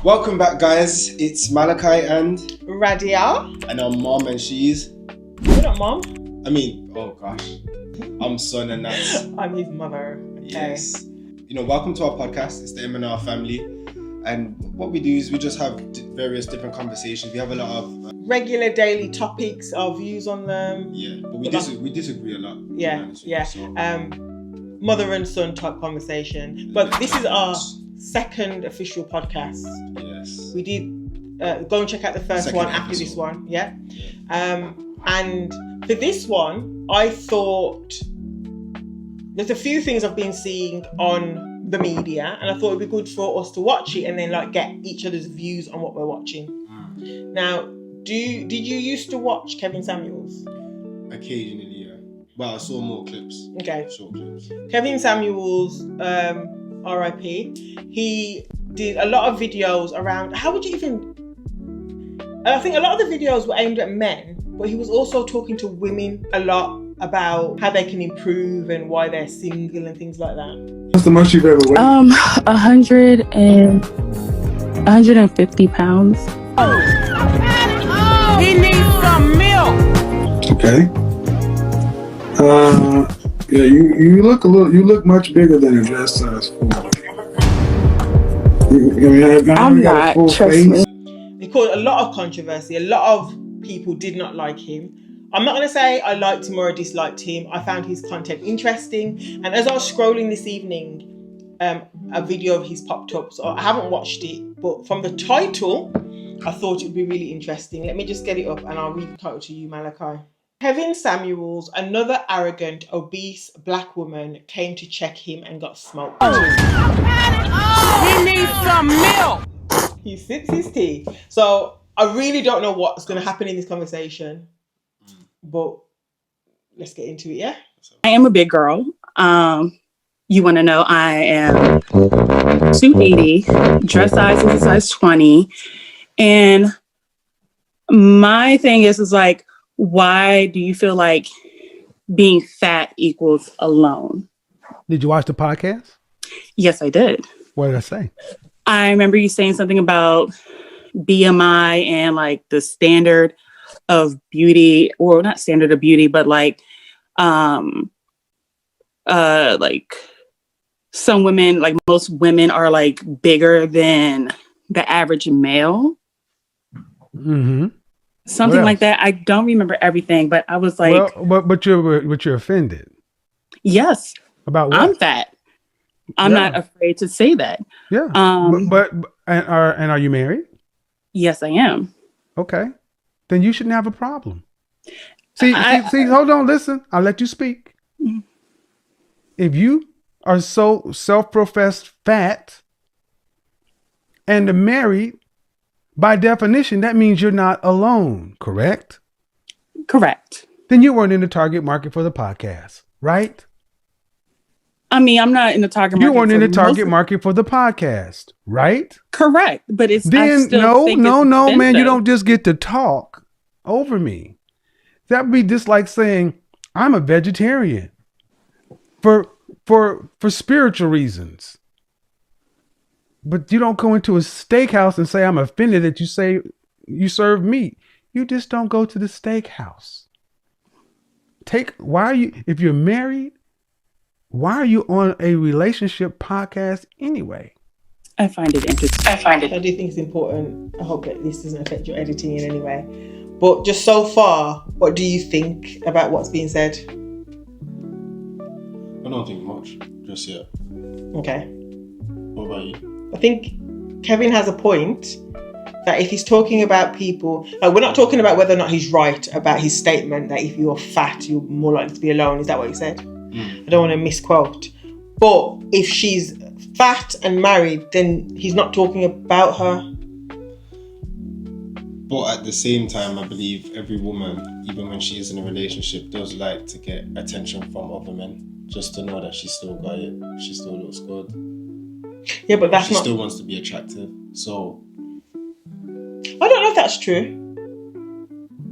Welcome back, guys. It's Malachi and Radia. our mom, and she's... You're not mom. I mean, oh gosh. I'm son and that's... I'm his mother. Okay. Yes. Welcome to our podcast. It's the M&R family. And what we do is we just have various different conversations. We have a lot of... regular daily topics, our views on them. Yeah, but we disagree a lot. Yeah. Mother and son type conversation. But this is our second official podcast. Yes. We did go and check out the first second one after episode. This one. Yeah. And for this one, I thought there's a few things I've been seeing on the media, and I thought it'd be good for us to watch it and then get each other's views on what we're watching. Now, did you used to watch Kevin Samuels? Occasionally, yeah. Well, I saw more clips. Okay. Short clips. Kevin Samuels, R.I.P. He did a lot of videos around. How would you even? I think a lot of the videos were aimed at men, but he was also talking to women a lot about how they can improve and why they're single and things like that. What's the most you've ever weighed? 150 pounds. He needs some milk. Okay. Yeah, you look much bigger than a dress size 4. I'm not, trust me. He caused a lot of controversy. A lot of people did not like him. I'm not going to say I liked him or I disliked him. I found his content interesting. And as I was scrolling this evening, a video of his popped up. So I haven't watched it, but from the title, I thought it would be really interesting. Let me just get it up and I'll read the title to you, Malachi. Kevin Samuels, another arrogant, obese black woman, came to check him and got smoked. He needs some milk. He sips his tea. So I really don't know what's going to happen in this conversation, but let's get into it, yeah? I am a big girl. You want to know, I am 280, dress size is a size 20. And my thing is why do you feel like being fat equals alone? Did you watch the podcast? Yes, I did. What did I say? I remember you saying something about BMI and the standard of beauty, or not standard of beauty, but some women, most women are bigger than the average male. Mm-hmm. Something like that. I don't remember everything, but I was but you're offended. Yes. About what? I'm fat. I'm not afraid to say that. Yeah. And are you married? Yes, I am. Okay. Then you shouldn't have a problem. See, hold on, listen. I'll let you speak. Mm-hmm. If you are so self-professed fat and married, by definition, that means you're not alone, correct? Correct. Then you weren't in the target market for the podcast, right? I mean, I'm not in the target market. You weren't in the target market for the podcast, right? Correct. But it's then no, man, you don't just get to talk over me. That would be just like saying I'm a vegetarian for spiritual reasons. But you don't go into a steakhouse and say I'm offended that you say you serve meat. You just don't go to the steakhouse. If you're married, why are you on a relationship podcast anyway? I find it interesting. I do think it's important. I hope that this doesn't affect your editing in any way. But just so far, what do you think about what's being said? I don't think much just yet. Okay. What about you? I think Kevin has a point that if he's talking about people, we're not talking about whether or not he's right about his statement that if you're fat, you're more likely to be alone. Is that what he said? I don't want to misquote. But if she's fat and married, then he's not talking about her. But at the same time, I believe every woman, even when she is in a relationship, does like to get attention from other men. Just to know that she still got it. She still looks good. Yeah, but she still wants to be attractive. So I don't know if that's true.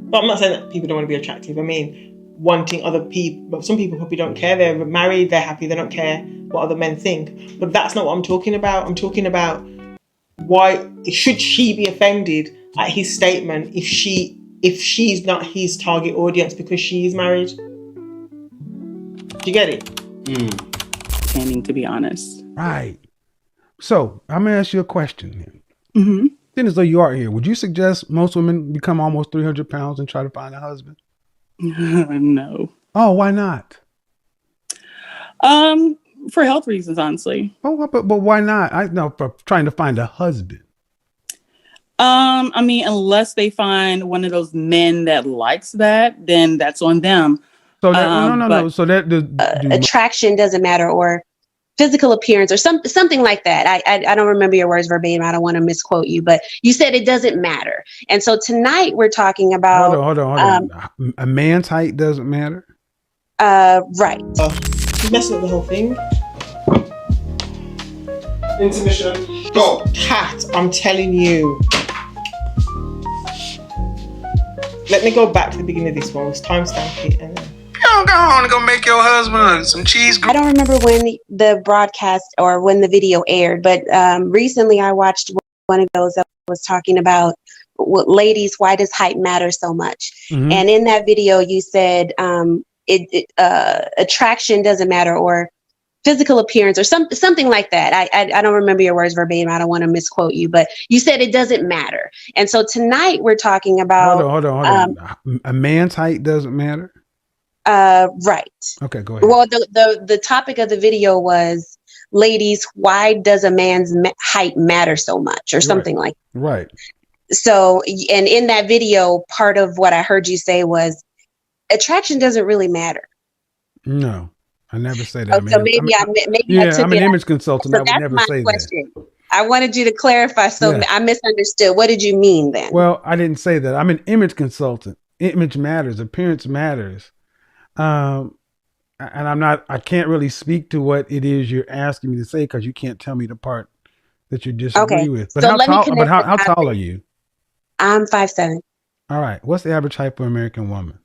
But I'm not saying that people don't want to be attractive. I mean, wanting other people. But some people probably don't care. They're married. They're happy. They don't care what other men think. But that's not what I'm talking about. I'm talking about why should she be offended at his statement if she's not his target audience because she is married? Do you get it? Standing, to be honest. Right. So I'm gonna ask you a question. Mm-hmm. Then, as though you are here, would you suggest most women become almost 300 pounds and try to find a husband? No. Oh, why not? For health reasons, honestly. Oh, but why not? I know, for trying to find a husband. I mean, unless they find one of those men that likes that, then that's on them. So that no. So that attraction doesn't matter, or physical appearance, or something like that. I don't remember your words verbatim. I don't want to misquote you, but you said it doesn't matter. And so tonight we're talking about hold on. A man's height doesn't matter. Right. You're messing up the whole thing. Intermission. Go. Cat, I'm telling you. Let me go back to the beginning of this one. Let's timestamp it and then. Go on and go make your husband some cheese. I don't remember when the broadcast or when the video aired, but recently I watched one of those that was talking about ladies, why does height matter so much? Mm-hmm. And in that video, you said attraction doesn't matter, or physical appearance, or something like that. I don't remember your words verbatim. I don't want to misquote you, but you said it doesn't matter. And so tonight we're talking about hold on. A man's height doesn't matter. Right. Okay, go ahead. Well, the topic of the video was, ladies, why does a man's height matter so much, or something like that. Right. So, and in that video, part of what I heard you say was attraction doesn't really matter. No, I never say that. So maybe I took I'm an image consultant. So I would never say question. that. I wanted you to clarify. So I misunderstood. What did you mean then? Well, I didn't say that. I'm an image consultant. Image matters. Appearance matters. And I can't really speak to what it is you're asking me to say, because you can't tell me the part that you disagree with. But so how tall are you? I'm 5'7". All right. What's the average height for an American woman?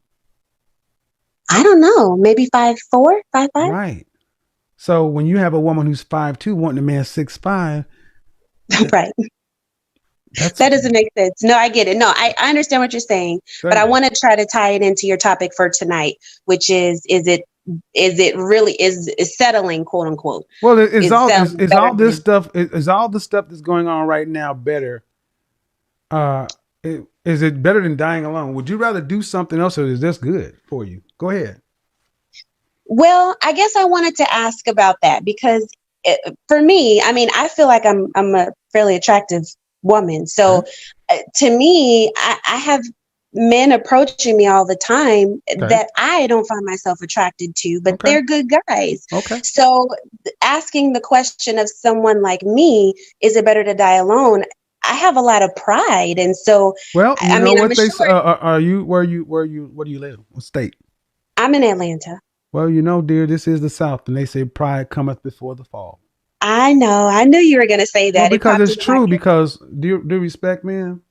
I don't know. Maybe 5'4", 5'5". Right. So when you have a woman who's 5'2" wanting a man 6'5", right. That doesn't make sense. No, I get it. No, I understand what you're saying, but I want to try to tie it into your topic for tonight, which is it really settling, quote unquote? Well, is all the stuff that's going on right now better? Is it better than dying alone? Would you rather do something else, or is this good for you? Go ahead. Well, I guess I wanted to ask about that because for me, I mean, I feel like I'm a fairly attractive woman. So to me, I have men approaching me all the time that I don't find myself attracted to, but they're good guys. Okay. So asking the question of someone like me, is it better to die alone? I have a lot of pride. And so, well, you know what they say, where do you live? What state? I'm in Atlanta. Well, you know, dear, this is the South, and they say pride cometh before the fall. I know. I knew you were going to say that. Well, because it's true. Because do respect, man.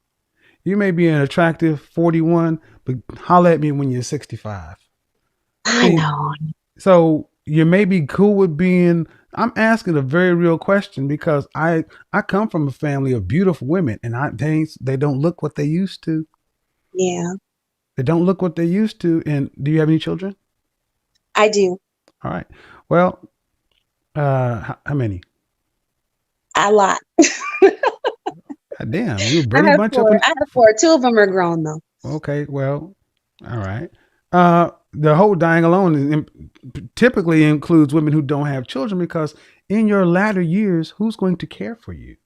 You may be an attractive 41, but holler at me when you're 65. I know. So you may be cool with being. I'm asking a very real question because I come from a family of beautiful women, and they don't look what they used to. Yeah. They don't look what they used to. And do you have any children? I do. All right. Well, how many? A lot. God damn, you a Brady bunch up. I have 4. 2 of them are grown though. Okay, well, all right. The whole dying alone typically includes women who don't have children, because in your latter years, who's going to care for you?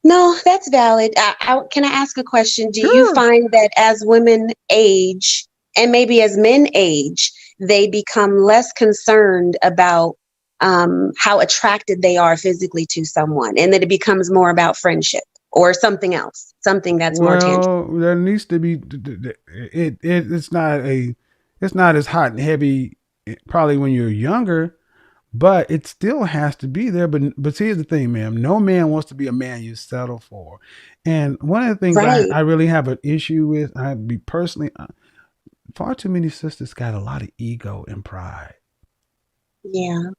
No, that's valid. Can I ask a question? Do you find that as women age, and maybe as men age, they become less concerned about how attracted they are physically to someone, and that it becomes more about friendship or something else, something that's more tangible? There needs to be. It's not as hot and heavy probably when you're younger, but it still has to be there. But here's the thing, ma'am. No man wants to be a man you settle for. And one of the things I really have an issue with, far too many sisters got a lot of ego and pride. Yeah.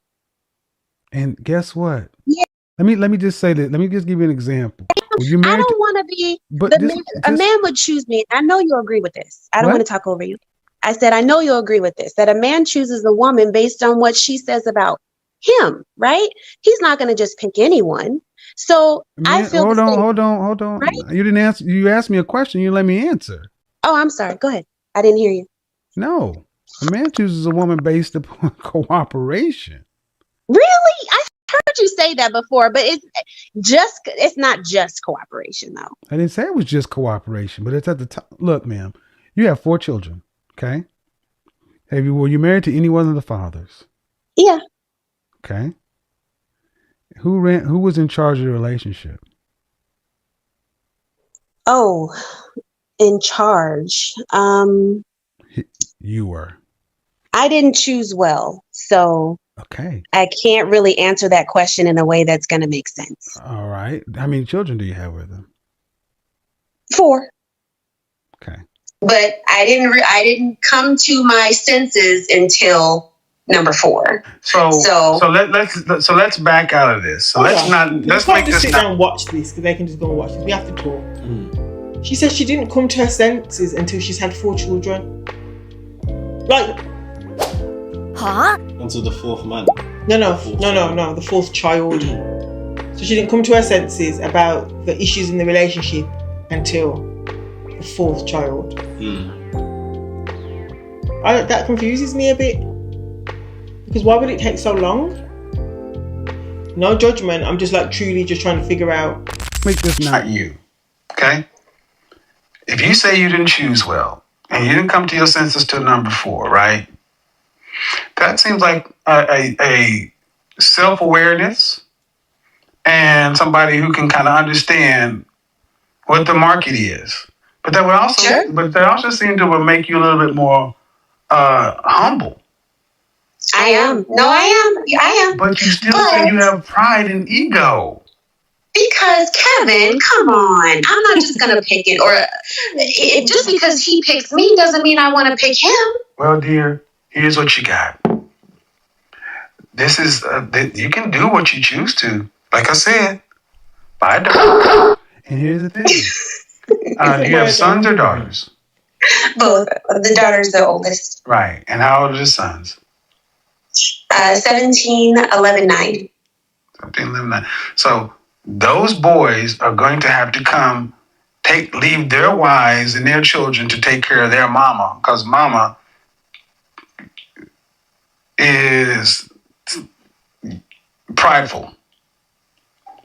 And guess what? Yeah. Let me just say that. Let me just give you an example. Were you I married? don't want to be But the this, man. A man would choose me. I know you'll agree with this. I don't What? want to talk over you. I said, I know you'll agree with this, that a man chooses a woman based on what she says about him, right? He's not going to just pick anyone. So I man, feel the same, hold on. right? You didn't answer. You asked me a question. You let me answer. Oh, I'm sorry. Go ahead. I didn't hear you. No, a man chooses a woman based upon cooperation. Really? I've heard you say that before, but it's not just cooperation though. I didn't say it was just cooperation, but it's at the top. Look, ma'am, you have 4 children. Okay. Were you married to any one of the fathers? Yeah. Okay. Who was in charge of the relationship? Oh, in charge. You were. I didn't choose well, so Okay. I can't really answer that question in a way that's going to make sense. All right. How many children do you have with him? 4. Okay. But I didn't come to my senses until number 4. So let's back out of this. So let's make this sit down and watch this, because they can just go and watch this. We have to talk. She says she didn't come to her senses until she's had 4 children. Like, Until the 4th man. No, the 4th child. So she didn't come to her senses about the issues in the relationship until the 4th child. That confuses me a bit, because why would it take so long? No judgment. I'm just like truly just trying to figure out. Make this not you, okay? If you say you didn't choose well and you didn't come to your senses till number 4, right? That seems like a self-awareness and somebody who can kind of understand what the market is. But that would also, but they also seem to make you a little bit more humble. I am. No, I am. But you still say you have pride and ego. Because Kevin, come on. I'm not just going to pick it. Or just because he picks me doesn't mean I want to pick him. Well, dear, here's what you got. This is, you can do what you choose to. Like I said, buy a dog. And here's the thing. Do you have sons or daughters? Both. The daughter's the oldest. Right. And how old are the sons? 17, 11, 9. 17, 11, 9. So those boys are going to have to leave their wives and their children to take care of their mama, because mama is prideful.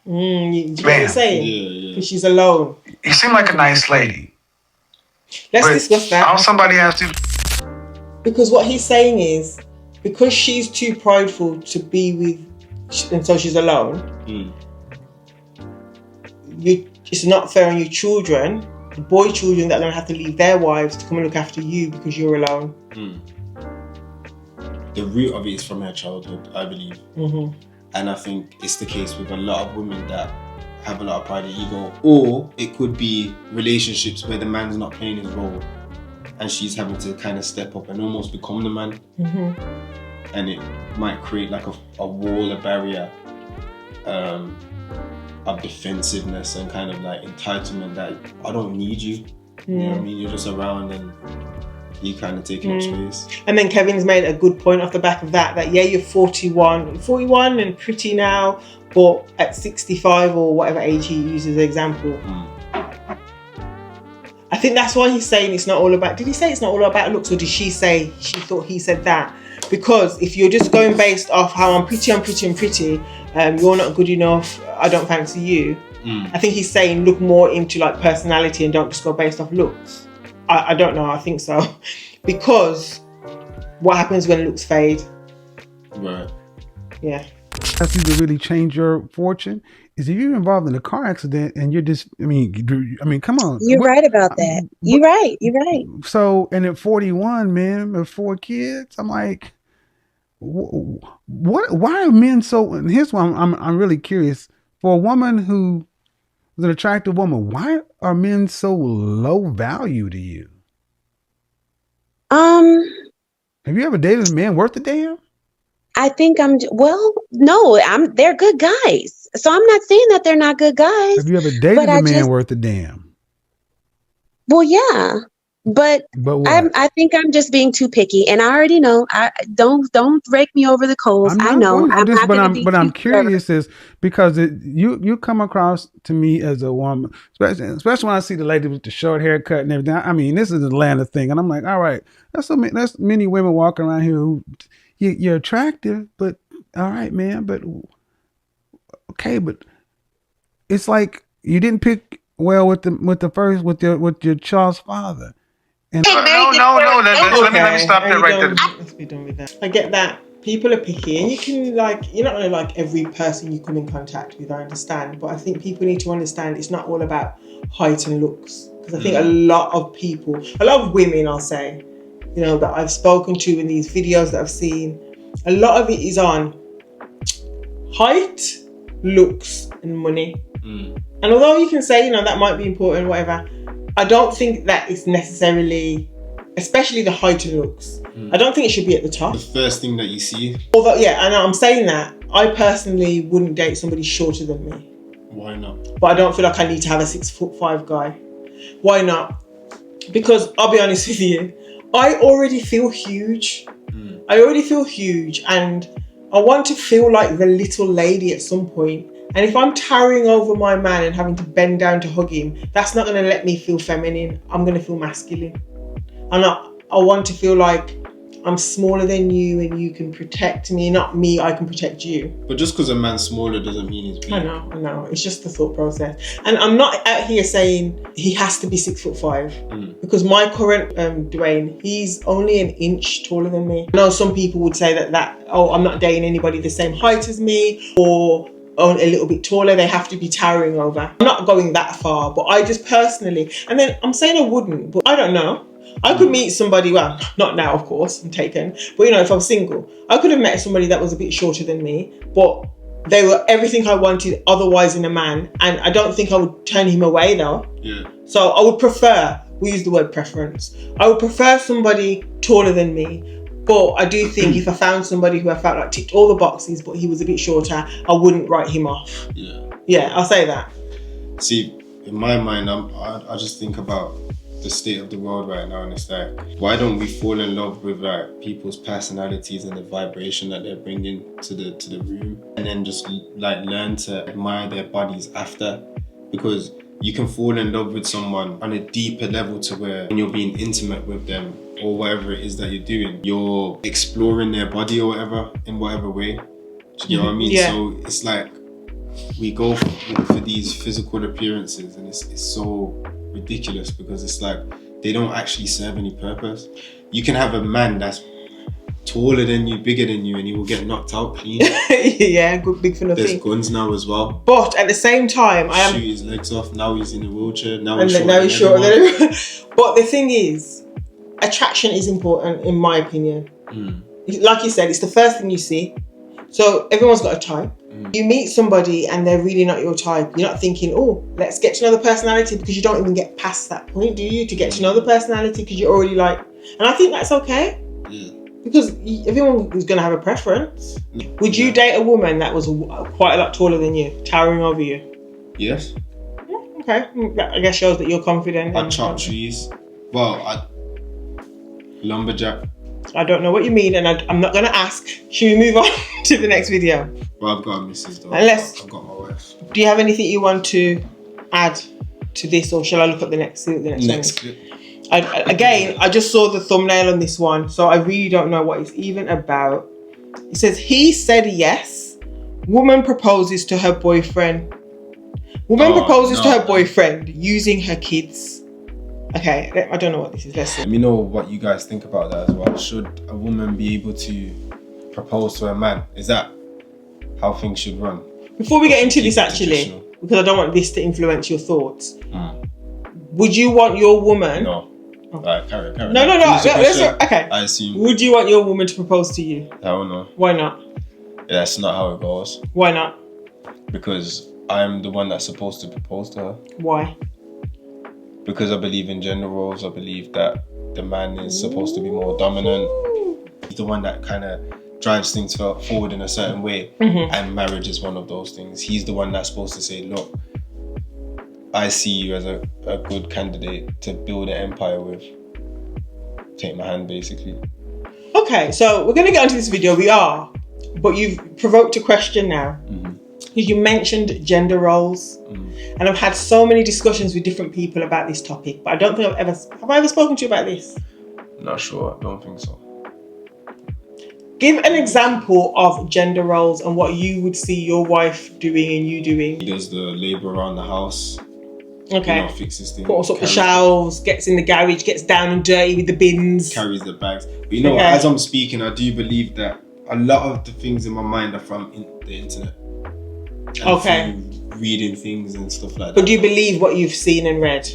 You know what I'm saying? Because she's alone. You seem like a nice lady. Let's discuss that. How somebody has to. Because what he's saying is, because she's too prideful to be with, and so she's alone. It's not fair on your children, the boy children, that are going to have to leave their wives to come and look after you because you're alone. The root of it is from her childhood, I believe. And I think it's the case with a lot of women that have a lot of pride and ego. Or it could be relationships where the man's not playing his role and she's having to kind of step up and almost become the man. And it might create like a wall, a barrier of defensiveness and kind of like entitlement that I don't need you. You know what I mean? You're just around and you kind of taking up space. And then Kevin's made a good point off the back of that yeah, you're 41 and pretty now, but at 65 or whatever age he uses as an example. I think that's why he's saying it's not all about, did he say it's not all about looks, or did she say she thought he said that? Because if you're just going based off how I'm pretty, you're not good enough, I don't fancy you. I think he's saying look more into like personality and don't just go based off looks. I don't know, I think so. Because what happens when looks fade? Right. Yeah. That's you to really change your fortune is if you're involved in a car accident and you're just, I mean, come on. You're right about that. You're right. So, and at 41, man, with 4 kids, I'm like, why are men so, and here's why I'm really curious. For a woman who is an attractive woman, why are men so low value to you? Have you ever dated a man worth a damn? I think they're good guys. So I'm not saying that they're not good guys. Have you ever dated a man worth a damn? Well, yeah. But what? I think I'm just being too picky, and I already know. I don't rake me over the coals. I know. But I'm curious is because you come across to me as a woman, especially when I see the lady with the short haircut and everything. I mean, this is an Atlanta thing, and I'm like, all right, that's many women walking around here who you're attractive, but all right, man, but okay, but it's like you didn't pick well with your child's father. And no. Let me stop that right there. Let's be done with that. I get that. People are picky, and you're not gonna like every person you come in contact with. I understand, but I think people need to understand it's not all about height and looks. Because I think a lot of women, I'll say, that I've spoken to in these videos that I've seen, a lot of it is on height, looks, and money. And although you can say, that might be important, whatever, I don't think that it's necessarily, especially the height and looks, I don't think it should be at the top. The first thing that you see. Although, yeah, and I'm saying that, I personally wouldn't date somebody shorter than me. Why not? But I don't feel like I need to have a 6'5" guy. Why not? Because I'll be honest with you, I already feel huge. And I want to feel like the little lady at some point. And if I'm towering over my man and having to bend down to hug him, that's not going to let me feel feminine. I'm going to feel masculine. And I want to feel like I'm smaller than you and you can protect me, not me, I can protect you. But just because a man's smaller doesn't mean he's big. I know. It's just the thought process. And I'm not out here saying he has to be 6'5", because my current Dwayne, he's only an inch taller than me. I know some people would say that I'm not dating anybody the same height as me, or a little bit taller, they have to be towering over. I'm not going that far, but I just personally, and then I'm saying I wouldn't, but I don't know. I could meet somebody, well, not now, of course, I'm taken, but if I'm single, I could have met somebody that was a bit shorter than me, but they were everything I wanted otherwise in a man, and I don't think I would turn him away though. Yeah. So I would prefer, we use the word preference, I would prefer somebody taller than me. But I do think if I found somebody who I felt like ticked all the boxes, but he was a bit shorter, I wouldn't write him off. Yeah, I'll say that. See, in my mind, I just think about the state of the world right now, and it's like, why don't we fall in love with like people's personalities and the vibration that they're bringing to the room, and then just like learn to admire their bodies after? Because you can fall in love with someone on a deeper level to where when you're being intimate with them or whatever it is that you're doing, you're exploring their body or whatever in whatever way. Do you know what I mean? Yeah. So it's like we go for these physical appearances, and it's so ridiculous because it's like they don't actually serve any purpose. You can have a man that's taller than you, bigger than you, and he will get knocked out clean. Yeah, good, big for nothing. There's guns now as well. But at the same time, shoot his legs off. Now he's in a wheelchair. Now he's shorter than everyone. But the thing is, attraction is important in my opinion. Like you said, it's the first thing you see. So everyone's got a type. You meet somebody and they're really not your type. You're not thinking, oh, let's get to know the personality, because you don't even get past that point, do you? To get to know the personality, because you're already like, and I think that's okay. Yeah. Because everyone is going to have a preference. Would you date a woman that was quite a lot taller than you, towering over you? Yes. Yeah, okay. That I guess shows that you're confident. I'd chop trees. Well, lumberjack. I don't know what you mean, and I'm not going to ask. Should we move on to the next video? Well, I've got a missus though. Unless, I've got my wife. Do you have anything you want to add to this, or shall I look at the next clip? I just saw the thumbnail on this one, so I really don't know what it's even about. It says, he said yes. Woman proposes to her boyfriend. Woman proposes to her boyfriend using her kids. Okay, I don't know what this is. Let's see. Let me know what you guys think about that as well. Should a woman be able to propose to a man? Is that how things should run? Before we get into this, actually, because I don't want this to influence your thoughts, would you want your woman... No. Carry on. No. Okay. I assume. Would you want your woman to propose to you? Hell no. Why not? Yeah, that's not how it goes. Why not? Because I'm the one that's supposed to propose to her. Why? Because I believe in gender roles. I believe that the man is supposed to be more dominant. He's the one that kind of drives things forward in a certain way, and marriage is one of those things. He's the one that's supposed to say, look, I see you as a good candidate to build an empire with. Take my hand, basically. Okay, so we're going to get onto this video. We are, but you've provoked a question now. You mentioned gender roles, and I've had so many discussions with different people about this topic, but I don't think have I ever spoken to you about this? Not sure, I don't think so. Give an example of gender roles and what you would see your wife doing and you doing. He does the labour around the house. Okay. You know, fixes things. Puts up the shelves, gets in the garage, gets down and dirty with the bins. Carries the bags. But you know what, as I'm speaking, I do believe that a lot of the things in my mind are from the internet. And from reading things and stuff like that. But do you believe what you've seen and read?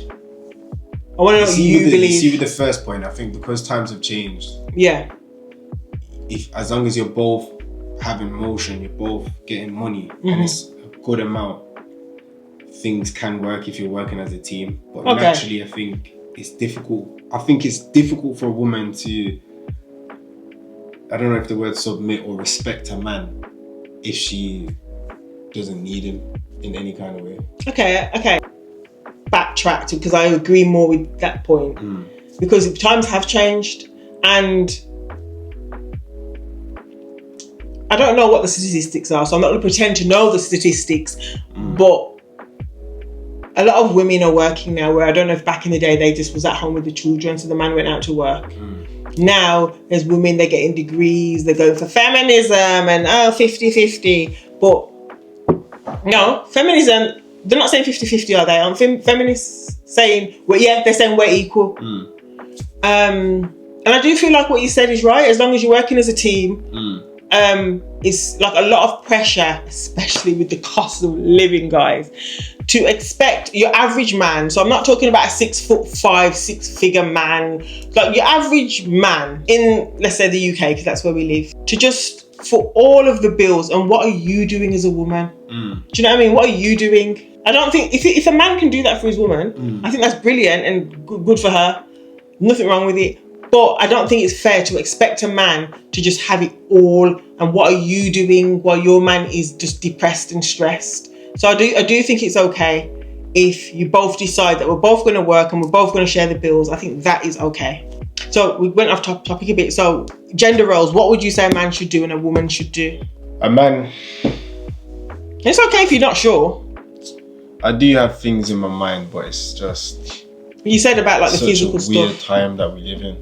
I want to know what you believe. You see with the first point, I think because times have changed. Yeah. As long as you're both having motion, you're both getting money, and it's a good amount, things can work if you're working as a team. But naturally, I think it's difficult. I think it's difficult for a woman to, I don't know if the word submit or respect a man if she doesn't need him in any kind of way. Okay. Backtracked, because I agree more with that point. Because times have changed, and I don't know what the statistics are, so I'm not going to pretend to know the statistics, but a lot of women are working now, where I don't know if back in the day they just was at home with the children, so the man went out to work. Now there's women, they're getting degrees, they're going for feminism and 50-50. But no, feminism, they're not saying 50-50, are they? Aren't feminists saying, well, yeah, they're saying we're equal. And I do feel like what you said is right. As long as you're working as a team, it's like a lot of pressure, especially with the cost of living, guys, to expect your average man. So I'm not talking about a 6'5", 6-figure man, like your average man in, let's say, the UK, because that's where we live, to just for all of the bills. And what are you doing as a woman? Do you know what I mean? What are you doing? I don't think if a man can do that for his woman, I think that's brilliant and good for her. Nothing wrong with it. But I don't think it's fair to expect a man to just have it all. And what are you doing while your man is just depressed and stressed? So I do think it's okay if you both decide that we're both going to work and we're both going to share the bills. I think that is okay. So we went off topic a bit. So gender roles, what would you say a man should do and a woman should do? A man... It's okay if you're not sure. I do have things in my mind, but it's just... You said about like the physical stuff. Such a weird time that we live in.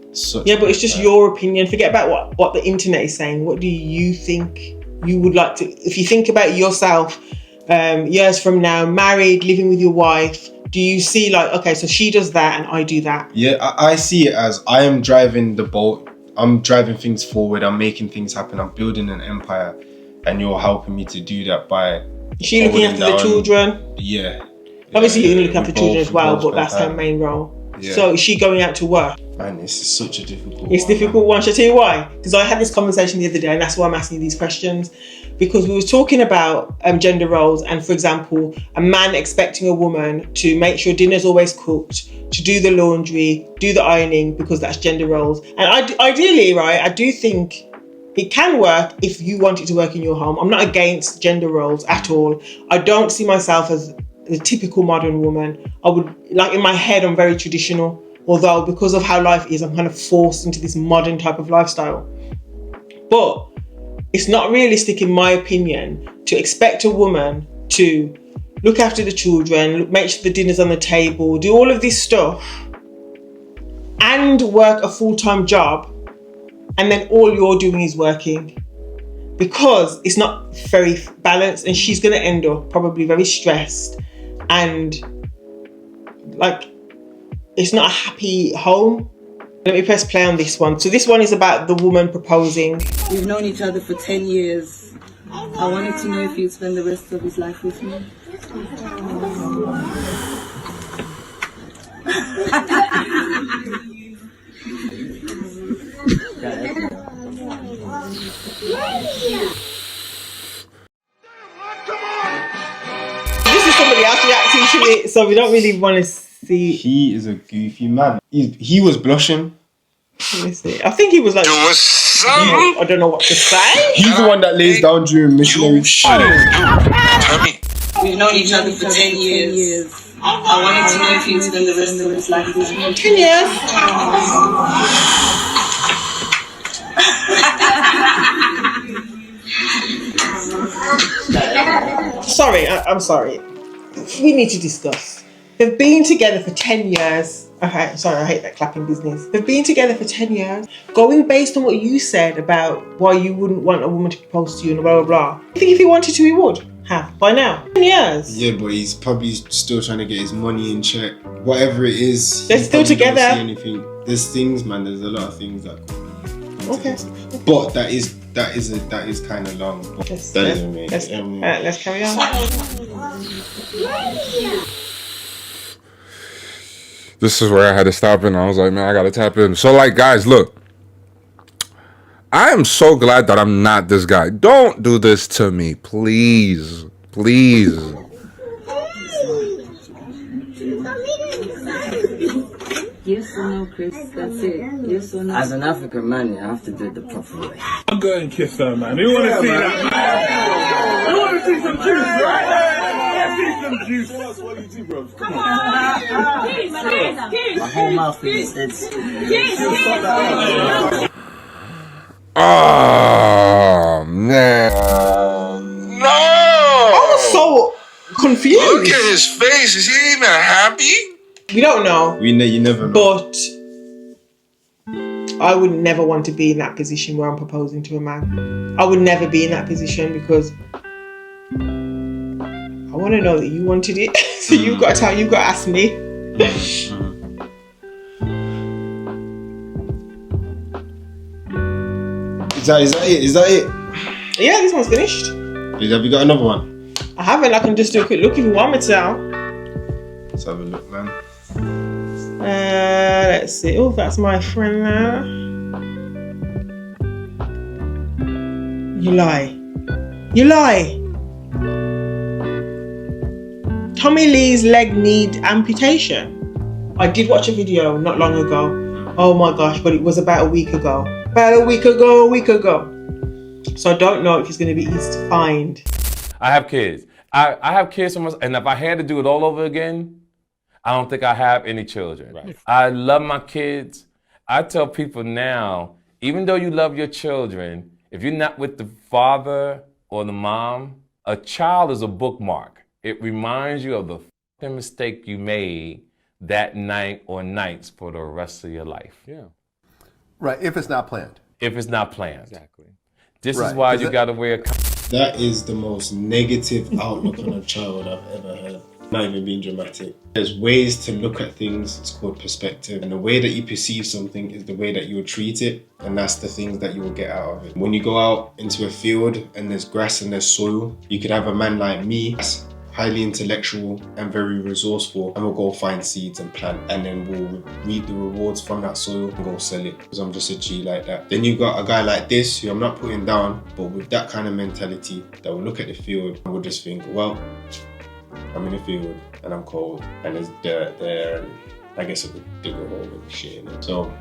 But it's just your opinion. Forget about what the internet is saying. What do you think you would like to... If you think about yourself years from now, married, living with your wife, do you see like, okay, so she does that and I do that? Yeah, I see it as I am driving the boat. I'm driving things forward. I'm making things happen. I'm building an empire. And you're helping me to do that by... Is she looking after the children? Yeah. Obviously, you're looking after the children as well, but that's her main role. Yeah. So is she going out to work? Man, it's such a difficult one. It's a difficult one. Shall I tell you why? Because I had this conversation the other day, and that's why I'm asking you these questions. Because we were talking about gender roles, and for example, a man expecting a woman to make sure dinner's always cooked, to do the laundry, do the ironing, because that's gender roles. And ideally, right, I do think it can work if you want it to work in your home. I'm not against gender roles at all. I don't see myself as the typical modern woman. I would, like in my head, I'm very traditional. Although because of how life is, I'm kind of forced into this modern type of lifestyle. But it's not realistic, in my opinion, to expect a woman to look after the children, make sure the dinner's on the table, do all of this stuff, and work a full-time job, and then all you're doing is working. Because it's not very balanced, and she's going to end up probably very stressed, and like, it's not a happy home. Let me press play on this one. So this one is about the woman proposing. We've known each other for 10 years. I wanted to know if he'd spend the rest of his life with me. This is somebody else reacting to it, so we don't really want to see. He is a goofy man. He was blushing Let me see. I think he was like, I don't know what to say. He's the one that lays down during missionary. We've known each other for 10 years. I wanted to know if you'd spend the rest of his life with me. 10 years. Sorry, I'm sorry. We need to discuss. They've been together for 10 years. Okay, sorry, I hate that clapping business. They've been together for 10 years. Going based on what you said about why you wouldn't want a woman to propose to you and blah, blah, blah. I think if he wanted to, he would have by now. 10 years. Yeah, but he's probably still trying to get his money in check. Whatever it is. They're still together. Don't see anything. There's things, man. There's a lot of things that could be. Okay. But that is kind of long. Let's carry on. This is where I had to stop and I was like, man, I gotta tap in. So like, guys, look, I am so glad that I'm not this guy. Don't do this to me, please. Yes or no, Chris? That's it. Yes or no? As an African man, you have to do it the proper way. I'll go and kiss her, man. You want to see that, man? You want to see some juice, right? See some juice. That's what you do, bro. Come on. My whole mouth is Oh, man. No! I was so confused. Look at his face. Is he even happy? We don't know. You never know. But I would never want to be in that position where I'm proposing to a man. I would never be in that position because I want to know that you wanted it. So you've got to ask me. Is that it? Yeah, this one's finished. Have you got another one? I haven't. I can just do a quick look if you want me to. Let's have a look, man. Let's see. Oh, that's my friend there. You lie. Tommy Lee's leg need amputation. I did watch a video not long ago. Oh my gosh, but it was about a week ago. So I don't know if it's going to be easy to find. I have kids. I have kids from us, and if I had to do it all over again, I don't think I have any children. Right. I love my kids. I tell people now, even though you love your children, if you're not with the father or the mom, a child is a bookmark. It reminds you of the f***ing mistake you made that night or nights for the rest of your life. Yeah. Right, if it's not planned. If it's not planned. Exactly. This is why you gotta wear a That is the most negative outlook on a child I've ever heard. Not even being dramatic. There's ways to look at things. It's called perspective. And the way that you perceive something is the way that you will treat it. And that's the things that you will get out of it. When you go out into a field and there's grass and there's soil, you could have a man like me that's highly intellectual and very resourceful, and we'll go find seeds and plant, and then we'll reap the rewards from that soil and go sell it, because I'm just a G like that. Then you've got a guy like this, who I'm not putting down, but with that kind of mentality, that will look at the field and will just think, well, I'm in the field and I'm cold and there's dirt there, and I guess I could dig a hole and shit in it. So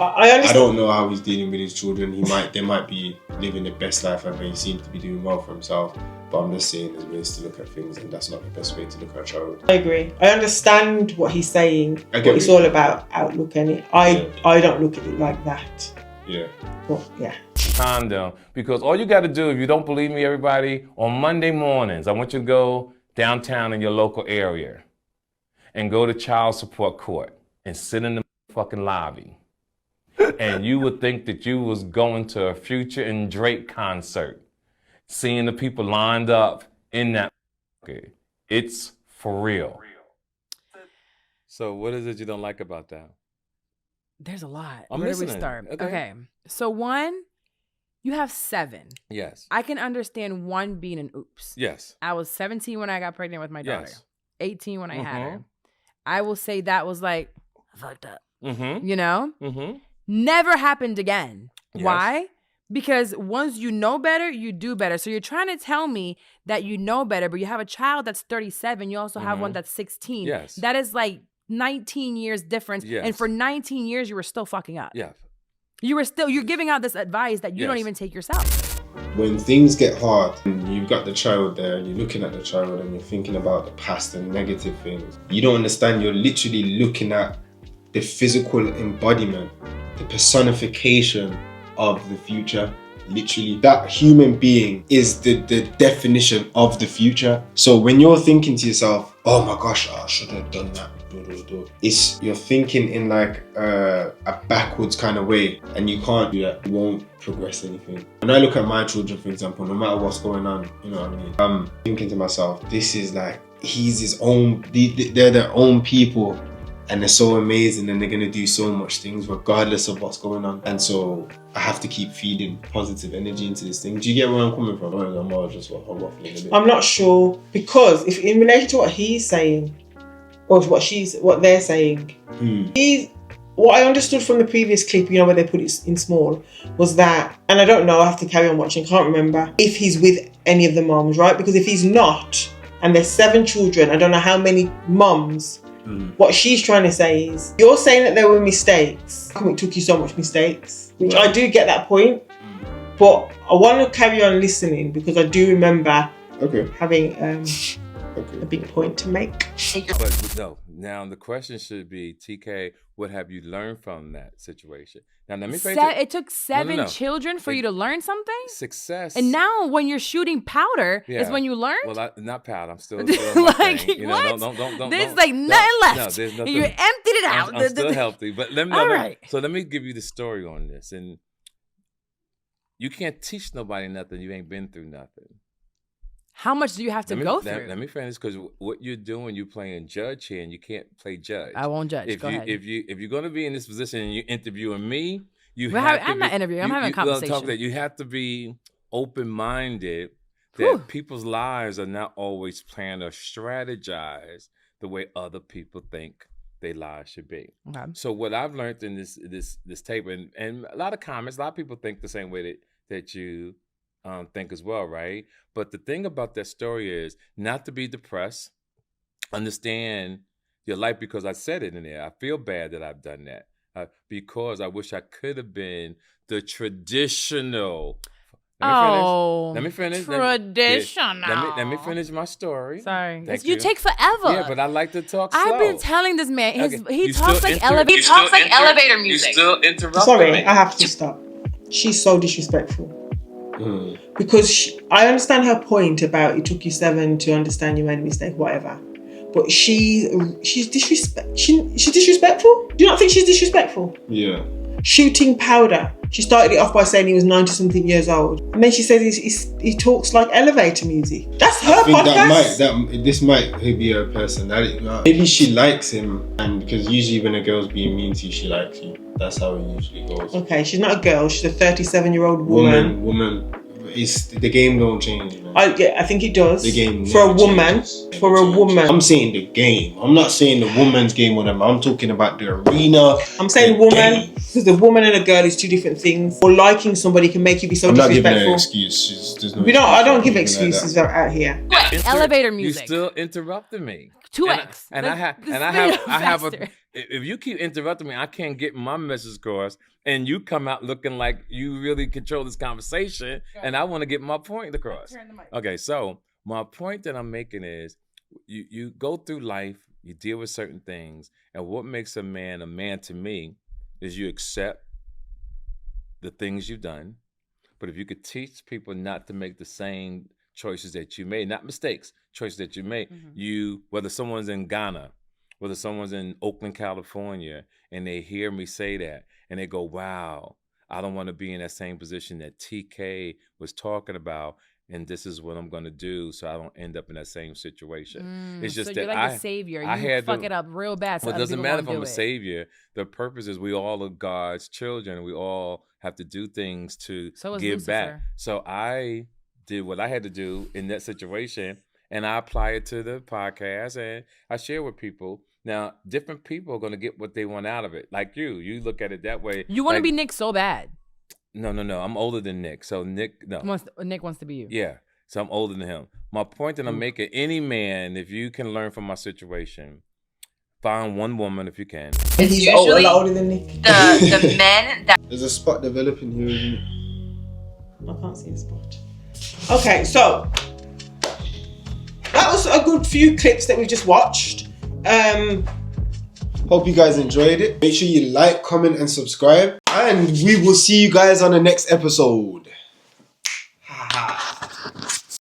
I don't know how he's dealing with his children. They might be living the best life ever. He seems to be doing well for himself. But I'm just saying there's ways to look at things, and that's not the best way to look at a child. I agree. I understand what he's saying, but it's all about outlook, and I don't look at it like that. Yeah. Well, yeah. Condom, because all you got to do, if you don't believe me, everybody, on Monday mornings, I want you to go downtown in your local area and go to child support court and sit in the fucking lobby. And you would think that you was going to a Future and Drake concert, seeing the people lined up in that. It's for real. So what is it you don't like about that? There's a lot. I'm Where do we listening. start? Okay. So one, you have 7. Yes. I can understand 1 being an oops. Yes. I was 17 when I got pregnant with my daughter. Yes. 18 when I had her. I will say that was like, I fucked up. You know? Never happened again. Yes. Why? Because once you know better, you do better. So you're trying to tell me that you know better, but you have a child that's 37. You also have one that's 16. Yes. That is like 19 years difference. Yes. And for 19 years, you were still fucking up. Yeah. You're giving out this advice that you don't even take yourself. When things get hard and you've got the child there and you're looking at the child and you're thinking about the past and negative things, you don't understand. You're literally looking at the physical embodiment, the personification of the future. Literally, that human being is the definition of the future. So when you're thinking to yourself, oh my gosh, I should have done that, you're thinking in like a backwards kind of way, and you can't do that. You won't progress anything. When I look at my children, for example, no matter what's going on, you know what I mean, I'm thinking to myself, this is like, he's his own, they're their own people. And they're so amazing, and they're going to do so much things regardless of what's going on. And so I have to keep feeding positive energy into this thing. Do you get where I'm coming from? I'm not sure, because if in relation to what he's saying, or what they're saying, what I understood from the previous clip, where they put it in small, was that, and I don't know, I have to carry on watching, can't remember if he's with any of the moms, right? Because if he's not, and there's 7 children, I don't know how many moms. What she's trying to say is, you're saying that there were mistakes. How come it took you so much mistakes? Which I do get that point, but I want to carry on listening because I do remember having a big point to make. But no, now the question should be, TK, what have you learned from that situation? Now let me it took 7 children for you to learn something? Success. And now when you're shooting powder is when you learn? Well, not powder. I'm still like, thing. What? Don't, there's like nothing left. No, there's nothing. You emptied it out. I'm still healthy. But let me give you the story on this. And you can't teach nobody nothing. You ain't been through nothing. How much do you have to go through? Let me finish, because what you're doing, you're playing judge here, and you can't play judge. I won't judge. Go ahead. If you're going to be in this position and you're interviewing me, I'm not interviewing. I'm having a conversation. You have to be open-minded that people's lives are not always planned or strategized the way other people think their lives should be. Okay. So what I've learned in this tape, and a lot of comments, a lot of people think the same way that you think as well, right? But the thing about that story is not to be depressed. Understand your life, because I said it in there. I feel bad that I've done that because I wish I could have been the traditional. Let me finish. Traditional. Let me finish my story. Sorry, Thank you take forever. Yeah, but I like to talk slow. I've been telling this man, he talks like elevator music. You still interrupting Sorry, me. I have to stop. She's so disrespectful. Because I understand her point about it took you 7 to understand you made a mistake, whatever. But she's disrespectful. Do you not think she's disrespectful? Yeah. Shooting powder. She started it off by saying he was 90-something years old, and then she says he talks like elevator music. That's her podcast. This might be her personality. Maybe she likes him, and because usually when a girl's being mean to you, she likes you. That's how it usually goes. Okay, she's not a girl. She's a 37-year-old woman. Woman. The game don't change. You know? I think it does. The game for a woman. For a woman. I'm saying the game. I'm not saying the woman's game with them. I'm talking about the arena. I'm saying woman, because the woman and a girl is 2 different things. Or liking somebody can make you be so disrespectful. I'm not giving her an excuse. I don't give excuses out here. Elevator music. You still interrupted me. 2x. And I have a. If you keep interrupting me, I can't get my message across, and you come out looking like you really control this conversation, and I want to get my point across. Okay, so my point that I'm making is, you go through life, you deal with certain things, and what makes a man to me is you accept the things you've done. But if you could teach people not to make the same choices that you made, not mistakes, choices that you made, whether someone's in Ghana, whether someone's in Oakland, California, and they hear me say that, and they go, wow, I don't want to be in that same position that TK was talking about, and this is what I'm going to do so I don't end up in that same situation. It's just so that you're like the savior. You fuck it up real bad. So it doesn't matter if I'm a savior. The purpose is we all are God's children. We all have to do things to give back. So I did what I had to do in that situation, and I apply it to the podcast, and I share with people. Now, different people are going to get what they want out of it. Like you look at it that way. You want to be Nick so bad. No. I'm older than Nick. So Nick wants to be you. Yeah. So I'm older than him. My point that I'm making, any man, if you can learn from my situation, Find one woman if you can. And he's a lot older than Nick. the men that There's a spot developing here, isn't it? I can't see the spot. Okay, so that was a good few clips that we just watched. Hope you guys enjoyed it. Make sure you like, comment, and subscribe. And we will see you guys on the next episode.